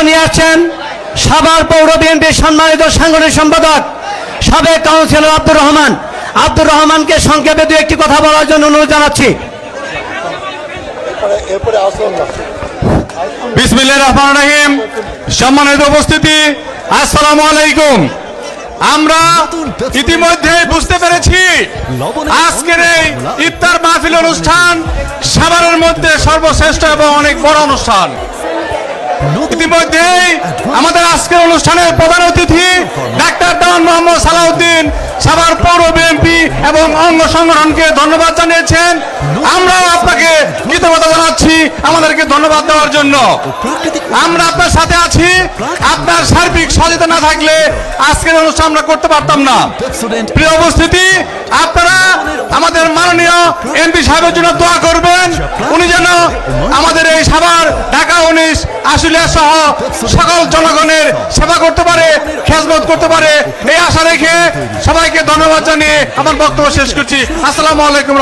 নিয়ে আসছেন সাভার পৌর বিএনপির সম্মানিত সাংগঠনিক সম্পাদক সাবেক কাউন্সিলর আব্দুর রহমানকে সংক্ষেপে দু একটি কথা বলার জন্য অনুরোধ জানাচ্ছি। বিসমিল্লাহির রহমানির রহিম। সম্মানিত উপস্থিতি, আসসালামু আলাইকুম। আমরা ইতিমধ্যে বুঝতে পেরেছি আজকের এই ইফতার মাহফিল অনুষ্ঠান সাভারের মধ্যে সর্বশ্রেষ্ঠ এবং অনেক বড় অনুষ্ঠান। ইতিমধ্যেই আমাদের আজকের অনুষ্ঠানের প্রধান অতিথি ডাক্তার দেওয়ান মোহাম্মদ সালাউদ্দিন সাভার পৌর বিএনপি এবং অঙ্গ সংগঠনকে ধন্যবাদ জানিয়েছেন। আমরাও আপনাকে কৃতজ্ঞতা জানাচ্ছি আমাদেরকে ধন্যবাদ দেওয়ার জন্য। আমরা আপনার সাথে আছি। আপনার সার্বিক সহযোগিতা না থাকলে আজকের অনুষ্ঠান আমরা করতে পারতাম না। প্রিয় উপস্থিতি, আপনারা আমাদের মাননীয় এমপি সাহেবের জন্য দোয়া করবেন। উনি যেন আমাদের এই সাভার ঢাকা 19 আশুলিয়া সহ সকল জনগণের সেবা করতে পারে, খেদমত করতে পারে, এই আশা রেখে সবাইকে ধন্যবাদ জানিয়ে আমার বক্তব্য শেষ করছি। আসসালামু আলাইকুম।